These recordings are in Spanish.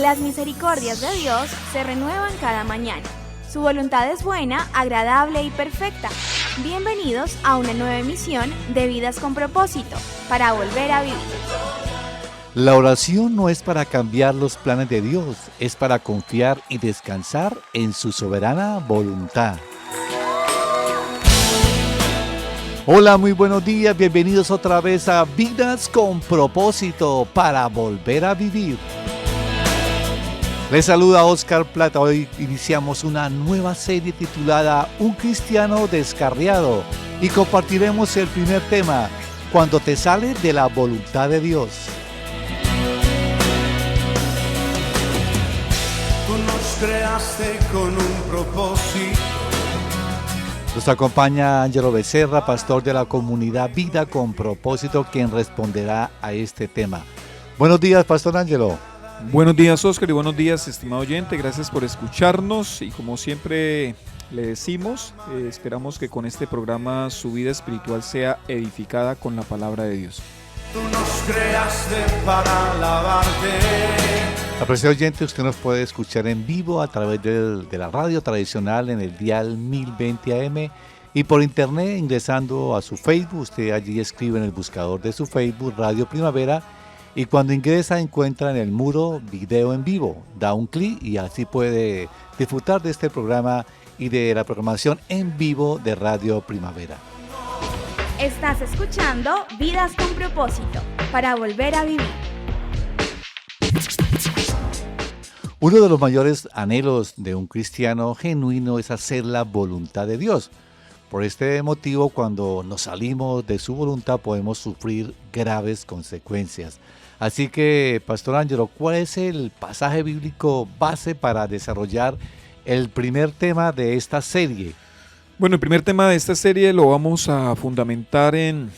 Las misericordias de Dios se renuevan cada mañana. Su voluntad es buena, agradable y perfecta. Bienvenidos a una nueva emisión de Vidas con Propósito, para volver a vivir. La oración no es para cambiar los planes de Dios, es para confiar y descansar en su soberana voluntad. Hola, muy buenos días, bienvenidos otra vez a Vidas con Propósito, para volver a vivir. Les saluda Oscar Plata. Hoy iniciamos una nueva serie titulada Un cristiano descarriado y compartiremos el primer tema, cuando te sales de la voluntad de Dios. Tú nos creaste con un propósito. Nos acompaña Ángelo Becerra, pastor de la comunidad Vida con Propósito, quien responderá a este tema. Buenos días, Pastor Ángelo. Buenos días, Oscar, y buenos días, estimado oyente. Gracias por escucharnos y como siempre le decimos, esperamos que con este programa su vida espiritual sea edificada con la palabra de Dios. Tú nos creaste para alabarte. Apreciado oyente, usted nos puede escuchar en vivo a través de la radio tradicional en el dial 1020 AM y por internet ingresando a su Facebook. Usted allí escribe en el buscador de su Facebook Radio Primavera y cuando ingresa encuentra en el muro video en vivo. Da un clic y así puede disfrutar de este programa y de la programación en vivo de Radio Primavera. Estás escuchando Vidas con Propósito, para volver a vivir. Uno de los mayores anhelos de un cristiano genuino es hacer la voluntad de Dios. Por este motivo, cuando nos salimos de su voluntad podemos sufrir graves consecuencias. Así que, Pastor Ángelo, ¿cuál es el pasaje bíblico base para desarrollar el primer tema de esta serie? Bueno, el primer tema de esta serie lo vamos a fundamentar en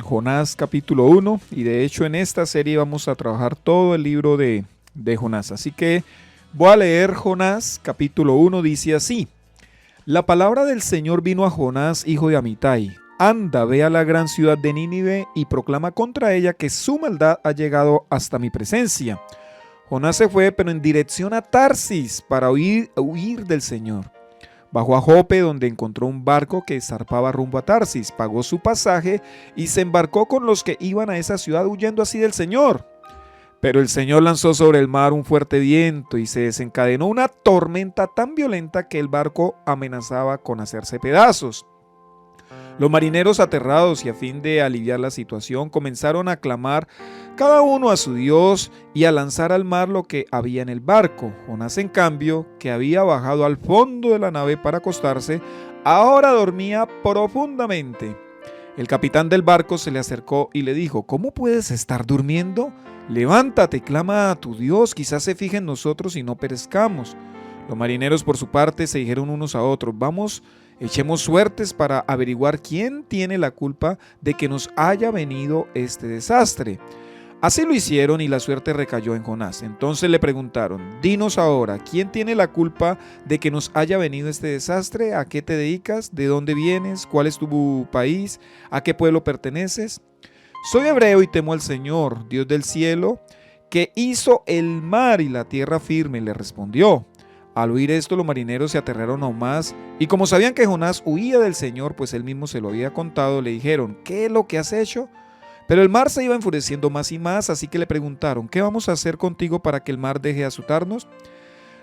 Jonás capítulo 1 y de hecho en esta serie vamos a trabajar todo el libro de Jonás. Así que voy a leer Jonás capítulo 1, dice así: La palabra del Señor vino a Jonás, hijo de Amitai. Anda, ve a la gran ciudad de Nínive y proclama contra ella que su maldad ha llegado hasta mi presencia. Jonás se fue, pero en dirección a Tarsis para huir del Señor. Bajó a Jope, donde encontró un barco que zarpaba rumbo a Tarsis, pagó su pasaje y se embarcó con los que iban a esa ciudad huyendo así del Señor. Pero el Señor lanzó sobre el mar un fuerte viento y se desencadenó una tormenta tan violenta que el barco amenazaba con hacerse pedazos. Los marineros, aterrados y a fin de aliviar la situación, comenzaron a clamar cada uno a su Dios y a lanzar al mar lo que había en el barco. Jonás, en cambio, que había bajado al fondo de la nave para acostarse, ahora dormía profundamente. El capitán del barco se le acercó y le dijo: ¿Cómo puedes estar durmiendo? Levántate, clama a tu Dios, quizás se fije en nosotros y no perezcamos. Los marineros por su parte se dijeron unos a otros: Vamos, echemos suertes para averiguar quién tiene la culpa de que nos haya venido este desastre. Así lo hicieron y la suerte recayó en Jonás. Entonces le preguntaron: Dinos ahora, ¿quién tiene la culpa de que nos haya venido este desastre? ¿A qué te dedicas? ¿De dónde vienes? ¿Cuál es tu país? ¿A qué pueblo perteneces? Soy hebreo y temo al Señor, Dios del cielo, que hizo el mar y la tierra firme, le respondió. Al oír esto, los marineros se aterraron aún más, y como sabían que Jonás huía del Señor, pues él mismo se lo había contado, le dijeron: ¿Qué es lo que has hecho? Pero el mar se iba enfureciendo más y más, así que le preguntaron: ¿Qué vamos a hacer contigo para que el mar deje de azotarnos?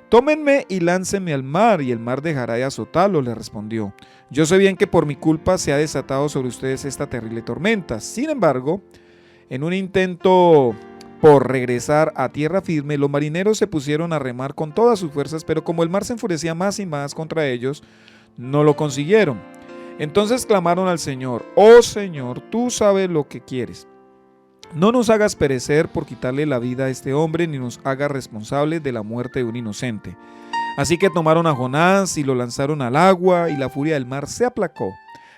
Tómenme y láncenme al mar, y el mar dejará de azotarlo, le respondió. Yo sé bien que por mi culpa se ha desatado sobre ustedes esta terrible tormenta. Sin embargo, en un intento por regresar a tierra firme, los marineros se pusieron a remar con todas sus fuerzas, pero como el mar se enfurecía más y más contra ellos, no lo consiguieron. Entonces clamaron al Señor: Oh Señor, tú sabes lo que quieres. No nos hagas perecer por quitarle la vida a este hombre, ni nos hagas responsables de la muerte de un inocente. Así que tomaron a Jonás y lo lanzaron al agua, y la furia del mar se aplacó.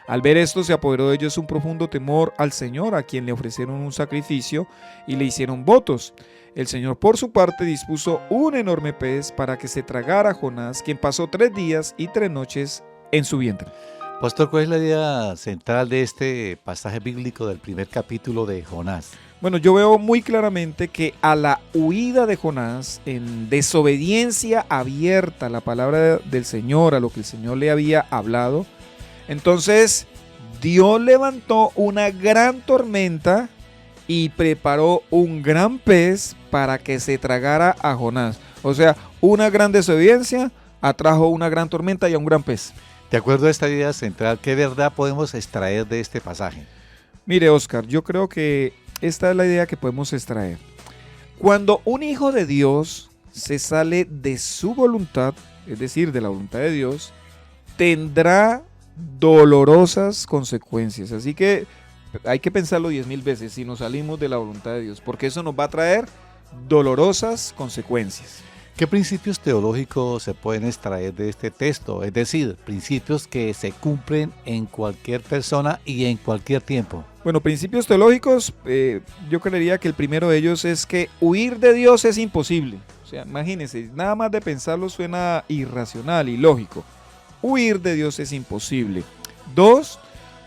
Al ver esto, se apoderó de ellos un profundo temor al Señor, a quien le ofrecieron un sacrificio y le hicieron votos. El Señor, por su parte, dispuso un enorme pez para que se tragara a Jonás, quien pasó 3 días y 3 noches en su vientre. Pastor, ¿cuál es la idea central de este pasaje bíblico del primer capítulo de Jonás? Bueno, yo veo muy claramente que a la huida de Jonás, en desobediencia abierta a la palabra del Señor, a lo que el Señor le había hablado, entonces Dios levantó una gran tormenta y preparó un gran pez para que se tragara a Jonás. O sea, una gran desobediencia atrajo una gran tormenta y a un gran pez. De acuerdo a esta idea central, ¿qué verdad podemos extraer de este pasaje? Mire, Oscar, yo creo que esta es la idea que podemos extraer. Cuando un hijo de Dios se sale de su voluntad, es decir, de la voluntad de Dios, tendrá dolorosas consecuencias. Así que hay que pensarlo 10,000 veces si nos salimos de la voluntad de Dios, porque eso nos va a traer dolorosas consecuencias. ¿Qué principios teológicos se pueden extraer de este texto? Es decir, principios que se cumplen en cualquier persona y en cualquier tiempo. Bueno, principios teológicos, yo creería que el primero de ellos es que huir de Dios es imposible. O sea, imagínense, nada más de pensarlo suena irracional, ilógico. Huir de Dios es imposible. 2,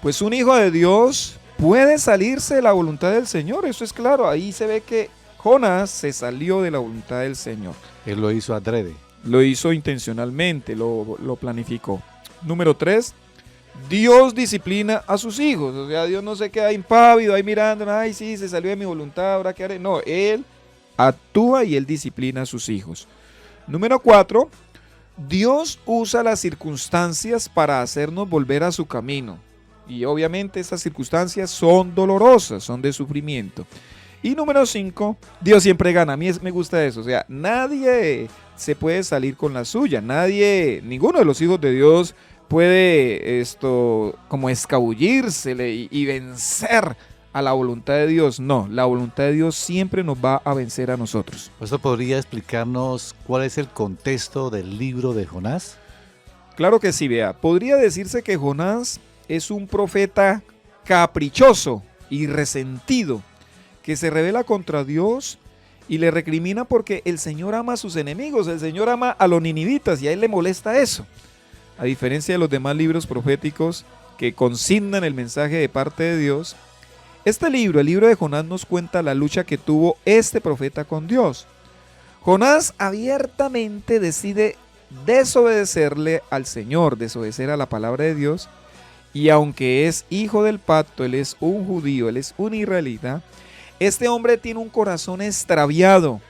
pues un hijo de Dios puede salirse de la voluntad del Señor. Eso es claro, ahí se ve que Jonás se salió de la voluntad del Señor. Él lo hizo adrede. Lo hizo intencionalmente, lo planificó. Número 3, Dios disciplina a sus hijos. O sea, Dios no se queda impávido ahí mirando, ay sí, se salió de mi voluntad, ahora qué haré. No, Él actúa y Él disciplina a sus hijos. Número 4, Dios usa las circunstancias para hacernos volver a su camino. Y obviamente estas circunstancias son dolorosas, son de sufrimiento. Y número 5, Dios siempre gana. A mí me gusta eso. O sea, nadie se puede salir con la suya. Ninguno de los hijos de Dios puede como escabullírsele y vencer a la voluntad de Dios. No, la voluntad de Dios siempre nos va a vencer a nosotros. ¿Esto podría explicarnos cuál es el contexto del libro de Jonás? Claro que sí, vea. Podría decirse que Jonás es un profeta caprichoso y resentido, que se rebela contra Dios y le recrimina porque el Señor ama a sus enemigos, el Señor ama a los ninivitas y a él le molesta eso. A diferencia de los demás libros proféticos que consignan el mensaje de parte de Dios, este libro, el libro de Jonás, nos cuenta la lucha que tuvo este profeta con Dios. Jonás abiertamente decide desobedecerle al Señor, desobedecer a la palabra de Dios, y aunque es hijo del pacto, él es un judío, él es un israelita, este hombre tiene un corazón extraviado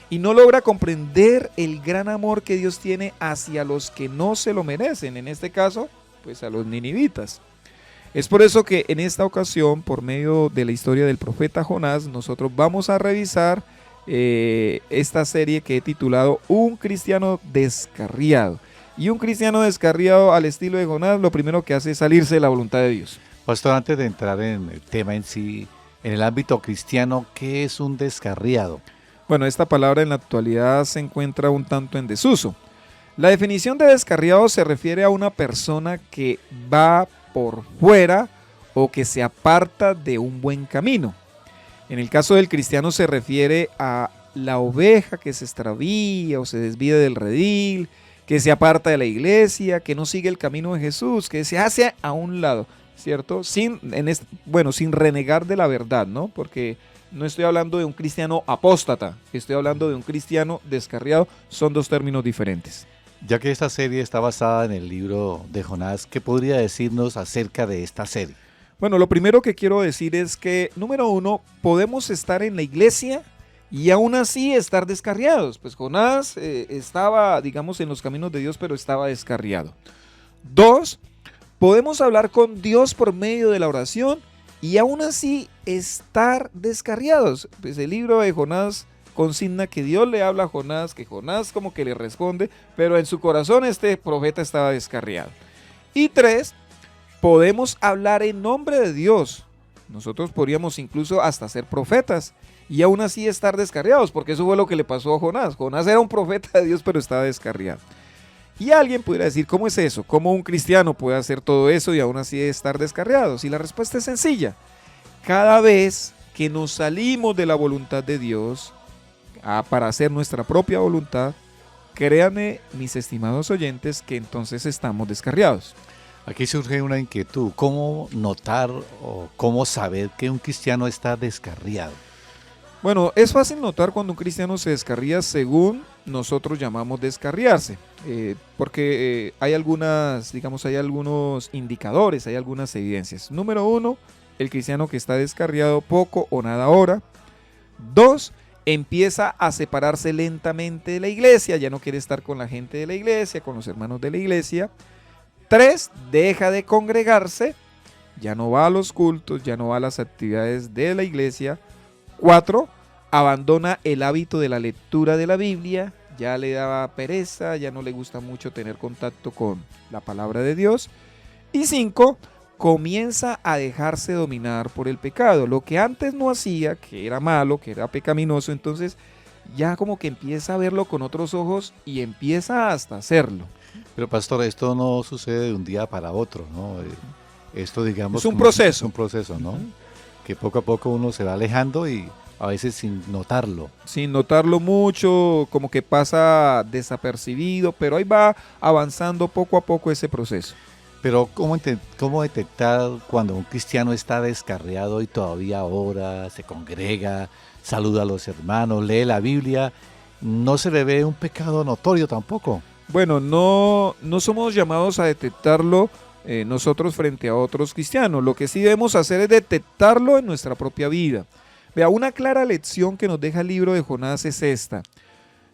y no logra comprender el gran amor que Dios tiene hacia los que no se lo merecen, en este caso, pues a los ninivitas. Es por eso que en esta ocasión, por medio de la historia del profeta Jonás, nosotros vamos a revisar esta serie que he titulado Un cristiano descarriado. Y un cristiano descarriado al estilo de Jonás, lo primero que hace es salirse de la voluntad de Dios. Pastor, antes de entrar en el tema en sí, en el ámbito cristiano, ¿qué es un descarriado? Bueno, esta palabra en la actualidad se encuentra un tanto en desuso. La definición de descarriado se refiere a una persona que va por fuera o que se aparta de un buen camino. En el caso del cristiano se refiere a la oveja que se extravía o se desvía del redil, que se aparta de la iglesia, que no sigue el camino de Jesús, que se hace a un lado, ¿cierto? Sin renegar de la verdad, ¿no? Porque no estoy hablando de un cristiano apóstata, estoy hablando de un cristiano descarriado, son dos términos diferentes. Ya que esta serie está basada en el libro de Jonás, ¿qué podría decirnos acerca de esta serie? Bueno, lo primero que quiero decir es que, número 1, podemos estar en la iglesia y aún así estar descarriados. Pues Jonás estaba, digamos, en los caminos de Dios, pero estaba descarriado. 2, podemos hablar con Dios por medio de la oración y aún así estar descarriados. Pues el libro de Jonás consigna que Dios le habla a Jonás, que Jonás como que le responde, pero en su corazón este profeta estaba descarriado. Y 3, podemos hablar en nombre de Dios. Nosotros podríamos incluso hasta ser profetas y aún así estar descarriados, porque eso fue lo que le pasó a Jonás. Jonás era un profeta de Dios, pero estaba descarriado. Y alguien pudiera decir, ¿cómo es eso? ¿Cómo un cristiano puede hacer todo eso y aún así estar descarriado? Y la respuesta es sencilla. Cada vez que nos salimos de la voluntad de Dios para hacer nuestra propia voluntad, créanme, mis estimados oyentes, que entonces estamos descarriados. Aquí surge una inquietud. ¿Cómo notar o cómo saber que un cristiano está descarriado? Bueno, es fácil notar cuando un cristiano se descarría según nosotros llamamos descarriarse, porque hay algunas, digamos, hay algunos indicadores, hay algunas evidencias. Número uno, el cristiano que está descarriado poco o nada ora. Dos, empieza a separarse lentamente de la iglesia, ya no quiere estar con la gente de la iglesia, con los hermanos de la iglesia. Tres, deja de congregarse, ya no va a los cultos, ya no va a las actividades de la iglesia. 4. Abandona el hábito de la lectura de la Biblia, ya le daba pereza, ya no le gusta mucho tener contacto con la palabra de Dios. Y 5. Comienza a dejarse dominar por el pecado. Lo que antes no hacía, que era malo, que era pecaminoso, entonces ya como que empieza a verlo con otros ojos y empieza hasta hacerlo. Pero pastor, esto no sucede de un día para otro, ¿no? Esto, digamos, es un proceso. Es un proceso, ¿no? Que poco a poco uno se va alejando y a veces sin notarlo. Sin notarlo mucho, como que pasa desapercibido, pero ahí va avanzando poco a poco ese proceso. Pero ¿cómo detectar cuando un cristiano está descarriado y todavía ora, se congrega, saluda a los hermanos, lee la Biblia? No se le ve un pecado notorio tampoco. Bueno, no somos llamados a detectarlo nosotros frente a otros cristianos. Lo que sí debemos hacer es detectarlo en nuestra propia vida. Vea, una clara lección que nos deja el libro de Jonás es esta.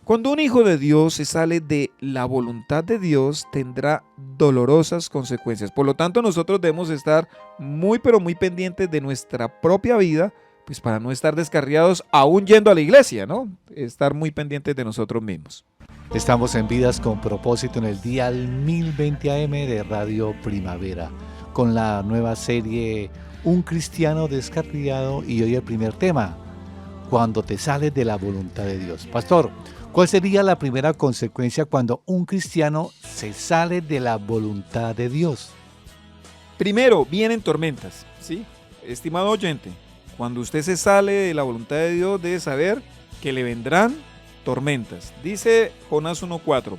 Cuando un hijo de Dios se sale de la voluntad de Dios, tendrá dolorosas consecuencias. Por lo tanto, nosotros debemos estar muy, pero muy pendientes de nuestra propia vida, pues para no estar descarriados aún yendo a la iglesia, ¿no? Estar muy pendientes de nosotros mismos. Estamos en Vidas con Propósito en el dial 1020 AM de Radio Primavera, con la nueva serie Un cristiano descarriado, y hoy el primer tema, cuando te sales de la voluntad de Dios. Pastor, ¿cuál sería la primera consecuencia cuando un cristiano se sale de la voluntad de Dios? Primero, vienen tormentas, ¿sí? Estimado oyente, cuando usted se sale de la voluntad de Dios, debe saber que le vendrán tormentas. Dice Jonás 1:4,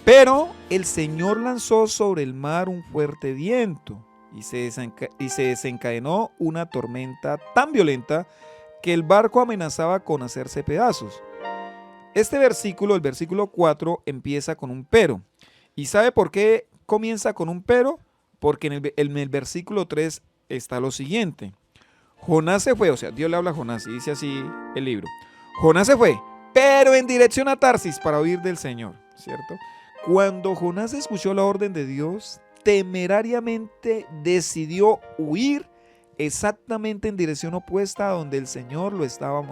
pero el Señor lanzó sobre el mar un fuerte viento y se desencadenó una tormenta tan violenta que el barco amenazaba con hacerse pedazos. Este versículo, el versículo 4, empieza con un pero. ¿Y sabe por qué comienza con un pero? Porque en el versículo 3 está lo siguiente. Jonás se fue, o sea, Dios le habla a Jonás y dice así el libro. Jonás se fue, pero en dirección a Tarsis para huir del Señor, ¿cierto? Cuando Jonás escuchó la orden de Dios, temerariamente decidió huir exactamente en dirección opuesta a donde el Señor lo estaba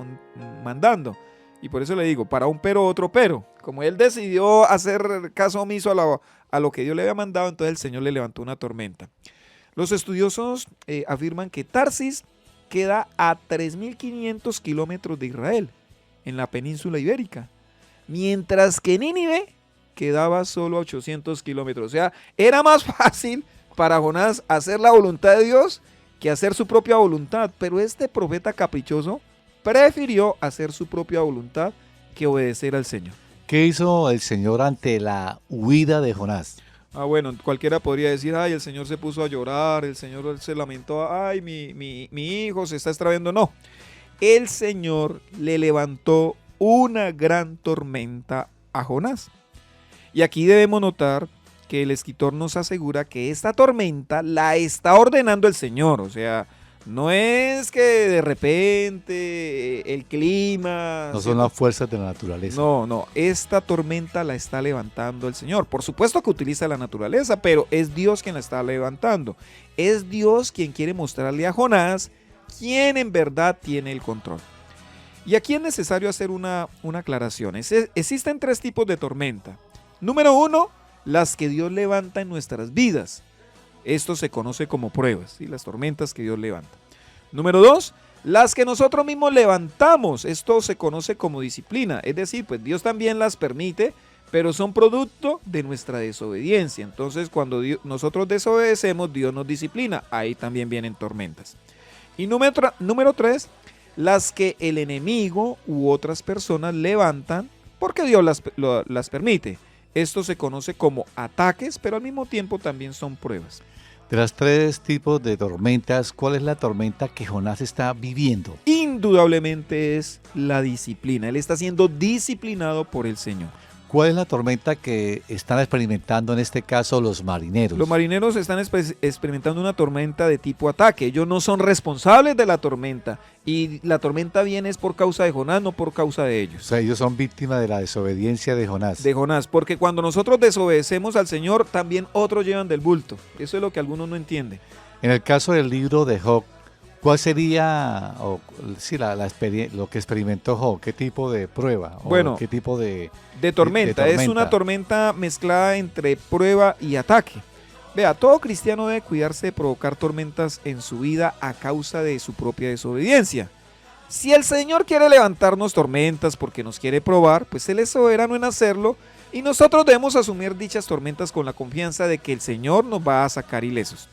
mandando. Y por eso le digo, para un pero, otro pero. Como él decidió hacer caso omiso a lo que Dios le había mandado, entonces el Señor le levantó una tormenta. Los estudiosos afirman que Tarsis queda a 3.500 kilómetros de Israel, en la península ibérica, mientras que Nínive quedaba solo a 800 kilómetros. O sea, era más fácil para Jonás hacer la voluntad de Dios que hacer su propia voluntad, pero este profeta caprichoso prefirió hacer su propia voluntad que obedecer al Señor. ¿Qué hizo el Señor ante la huida de Jonás? Bueno, cualquiera podría decir, ay, el Señor se puso a llorar, el Señor se lamentó, ay, mi hijo se está extraviando. No, el Señor le levantó una gran tormenta a Jonás. Y aquí debemos notar que el escritor nos asegura que esta tormenta la está ordenando el Señor. O sea, no es que de repente el clima... No son las fuerzas de la naturaleza. No, esta tormenta la está levantando el Señor. Por supuesto que utiliza la naturaleza, pero es Dios quien la está levantando. Es Dios quien quiere mostrarle a Jonás quién en verdad tiene el control. Y aquí es necesario hacer una aclaración. Existen 3 tipos de tormenta. Número 1, las que Dios levanta en nuestras vidas. Esto se conoce como pruebas, ¿sí? Las tormentas que Dios levanta. Número 2, las que nosotros mismos levantamos. Esto se conoce como disciplina. Es decir, pues Dios también las permite, pero son producto de nuestra desobediencia. Entonces, cuando nosotros desobedecemos, Dios nos disciplina. Ahí también vienen tormentas. Y número 3, las que el enemigo u otras personas levantan porque Dios las permite. Esto se conoce como ataques, pero al mismo tiempo también son pruebas. De los tres tipos de tormentas, ¿cuál es la tormenta que Jonás está viviendo? Indudablemente es la disciplina. Él está siendo disciplinado por el Señor. ¿Cuál es la tormenta que están experimentando en este caso los marineros? Los marineros están experimentando una tormenta de tipo ataque. Ellos no son responsables de la tormenta. Y la tormenta viene es por causa de Jonás, no por causa de O ellos. sea, ellos son víctimas de la desobediencia de Jonás. De Jonás, porque cuando nosotros desobedecemos al Señor, también otros llevan del bulto. Eso es lo que algunos no entienden. En el caso del libro de Job, ¿cuál sería lo que experimentó Job? ¿Qué tipo de prueba? Bueno, ¿qué tipo de tormenta. Es una tormenta mezclada entre prueba y ataque. Vea, todo cristiano debe cuidarse de provocar tormentas en su vida a causa de su propia desobediencia. Si el Señor quiere levantarnos tormentas porque nos quiere probar, pues Él es soberano en hacerlo y nosotros debemos asumir dichas tormentas con la confianza de que el Señor nos va a sacar ilesos.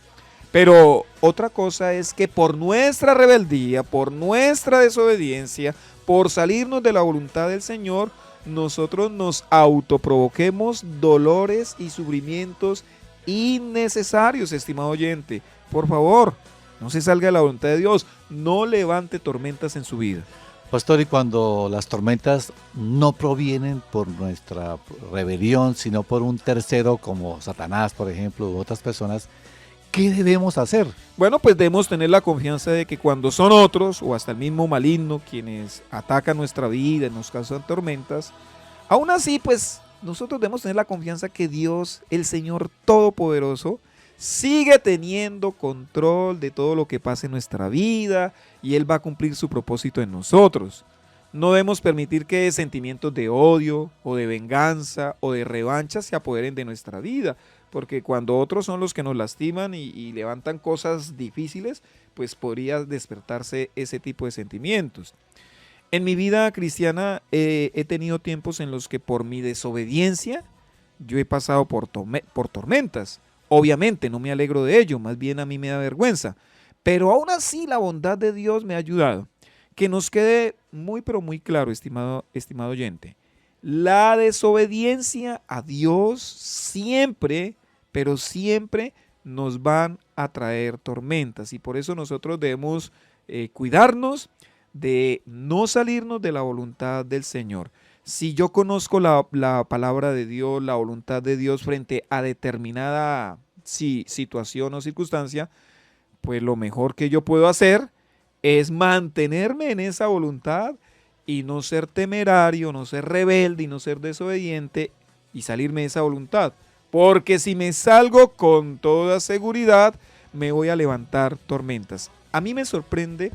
Pero otra cosa es que por nuestra rebeldía, por nuestra desobediencia, por salirnos de la voluntad del Señor, nosotros nos autoprovoquemos dolores y sufrimientos innecesarios, estimado oyente. Por favor, no se salga de la voluntad de Dios, no levante tormentas en su vida. Pastor, y cuando las tormentas no provienen por nuestra rebelión, sino por un tercero como Satanás, por ejemplo, u otras personas, ¿qué debemos hacer? Bueno, pues debemos tener la confianza de que cuando son otros o hasta el mismo maligno quienes atacan nuestra vida y nos causan tormentas, aún así pues nosotros debemos tener la confianza que Dios, el Señor Todopoderoso, sigue teniendo control de todo lo que pasa en nuestra vida y Él va a cumplir su propósito en nosotros. No debemos permitir que sentimientos de odio o de venganza o de revancha se apoderen de nuestra vida, porque cuando otros son los que nos lastiman y levantan cosas difíciles, pues podría despertarse ese tipo de sentimientos. En mi vida cristiana he tenido tiempos en los que por mi desobediencia yo he pasado por tormentas. Obviamente no me alegro de ello, más bien a mí me da vergüenza, pero aún así la bondad de Dios me ha ayudado. Que nos quede muy pero muy claro, estimado oyente, la desobediencia a Dios siempre, pero siempre nos van a traer tormentas y por eso nosotros debemos cuidarnos de no salirnos de la voluntad del Señor. Si yo conozco la palabra de Dios, la voluntad de Dios frente a determinada situación o circunstancia, pues lo mejor que yo puedo hacer es mantenerme en esa voluntad y no ser temerario, no ser rebelde y no ser desobediente y salirme de esa voluntad. Porque si me salgo con toda seguridad, me voy a levantar tormentas. A mí me sorprende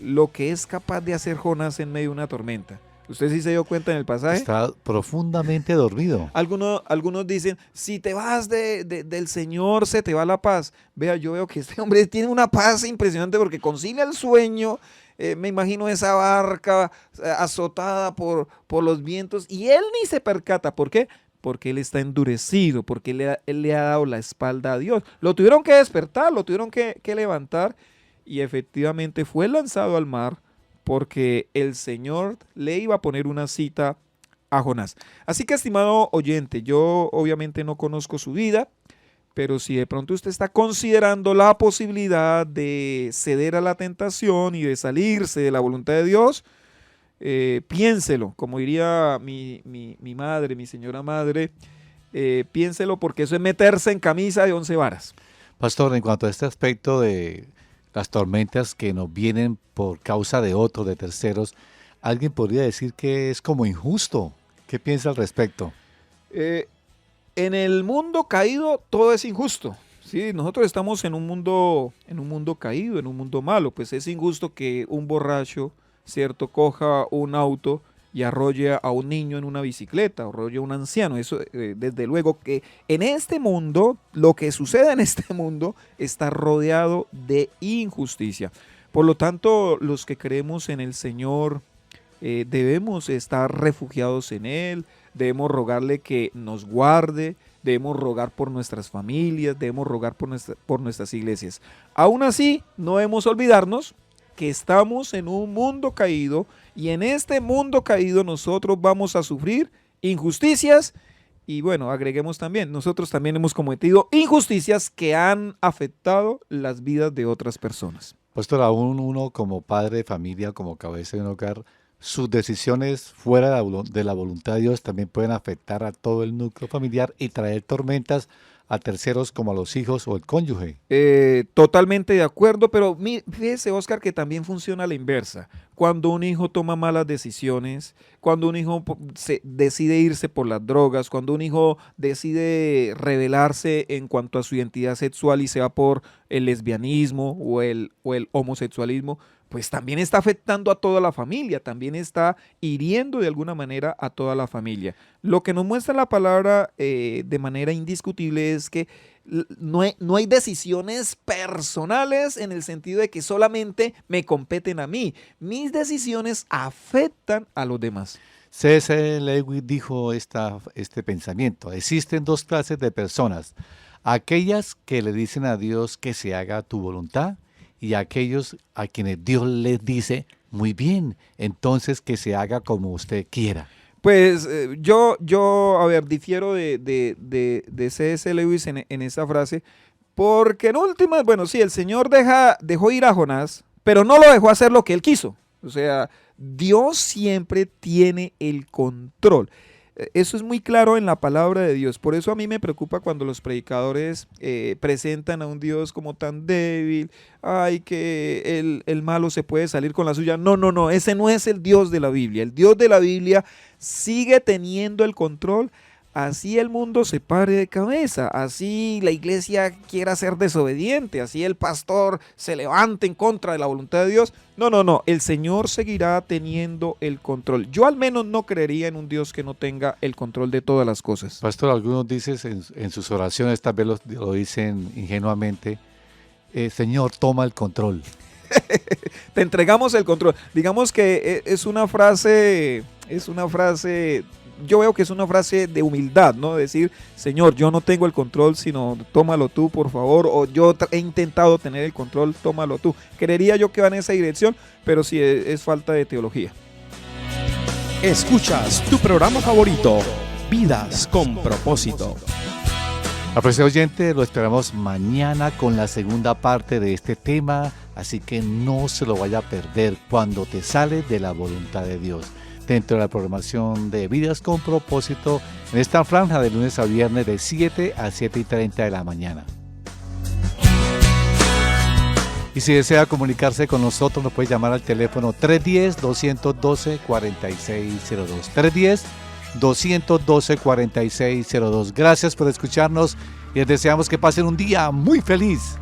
lo que es capaz de hacer Jonás en medio de una tormenta. ¿Usted sí se dio cuenta en el pasaje? Está profundamente dormido. Algunos dicen, si te vas del Señor, se te va la paz. Vea, yo veo que este hombre tiene una paz impresionante porque concilia el sueño. Me imagino esa barca azotada por los vientos y él ni se percata. ¿Por qué? Porque él está endurecido, porque él le ha dado la espalda a Dios. Lo tuvieron que despertar, lo tuvieron que levantar y efectivamente fue lanzado al mar porque el Señor le iba a poner una cita a Jonás. Así que, estimado oyente, yo obviamente no conozco su vida, pero si de pronto usted está considerando la posibilidad de ceder a la tentación y de salirse de la voluntad de Dios, piénselo, como diría mi madre, mi señora madre, piénselo porque eso es meterse en camisa de 11 varas. Pastor, en cuanto a este aspecto de las tormentas que nos vienen por causa de otros, de terceros, alguien podría decir que es como injusto. ¿Qué piensa al respecto? En el mundo caído todo es injusto. Sí, nosotros estamos en un mundo caído, en un mundo malo. Pues es injusto que un borracho, ¿cierto?, coja un auto y arrolle a un niño en una bicicleta, arrolle a un anciano. Eso, desde luego que en este mundo, lo que sucede en este mundo está rodeado de injusticia. Por lo tanto, los que creemos en el Señor debemos estar refugiados en Él, debemos rogarle que nos guarde, debemos rogar por nuestras familias, debemos rogar por nuestras iglesias. Aún así, no debemos olvidarnos que estamos en un mundo caído y en este mundo caído nosotros vamos a sufrir injusticias Y bueno, agreguemos también, nosotros también hemos cometido injusticias que han afectado las vidas de otras personas. Pastor, aún uno como padre de familia, como cabeza de un hogar, sus decisiones fuera de la voluntad de Dios también pueden afectar a todo el núcleo familiar y traer tormentas a terceros como a los hijos o el cónyuge. Totalmente de acuerdo, pero fíjese, Oscar, que también funciona a la inversa. Cuando un hijo toma malas decisiones, cuando un hijo decide irse por las drogas, cuando un hijo decide rebelarse en cuanto a su identidad sexual y se va por el lesbianismo o el homosexualismo, pues también está afectando a toda la familia, también está hiriendo de alguna manera a toda la familia. Lo que nos muestra la palabra de manera indiscutible es que no hay decisiones personales en el sentido de que solamente me competen a mí. Mis decisiones afectan a los demás. C.S. Lewis dijo este pensamiento: existen dos clases de personas, aquellas que le dicen a Dios que se haga tu voluntad, y aquellos a quienes Dios les dice, muy bien, entonces que se haga como usted quiera. Pues yo a ver, difiero de C.S. Lewis en esa frase, porque en últimas, bueno, sí, el Señor dejó ir a Jonás, pero no lo dejó hacer lo que él quiso. O sea, Dios siempre tiene el control. Eso es muy claro en la palabra de Dios. Por eso a mí me preocupa cuando los predicadores presentan a un Dios como tan débil. Ay, que el malo se puede salir con la suya. No, ese no es el Dios de la Biblia. El Dios de la Biblia sigue teniendo el control. Así el mundo se pare de cabeza, así la iglesia quiera ser desobediente, así el pastor se levante en contra de la voluntad de Dios. No, el Señor seguirá teniendo el control. Yo al menos no creería en un Dios que no tenga el control de todas las cosas. Pastor, algunos dicen en sus oraciones, tal vez lo dicen ingenuamente, Señor, toma el control. Te entregamos el control. Digamos que es una frase, yo veo que es una frase de humildad, ¿no? Decir, Señor, yo no tengo el control, sino tómalo tú, por favor, o yo he intentado tener el control, tómalo tú. Creería yo que va en esa dirección, pero sí es falta de teología. Escuchas tu programa favorito, Vidas con Propósito. Apreciado oyente, lo esperamos mañana con la segunda parte de este tema, así que no se lo vaya a perder cuando te sale de la voluntad de Dios. Dentro de la programación de Vidas con Propósito, en esta franja de lunes a viernes de 7 a 7:30 de la mañana. Y si desea comunicarse con nosotros, nos puede llamar al teléfono 310-212-4602. 310-212-4602. Gracias por escucharnos y les deseamos que pasen un día muy feliz.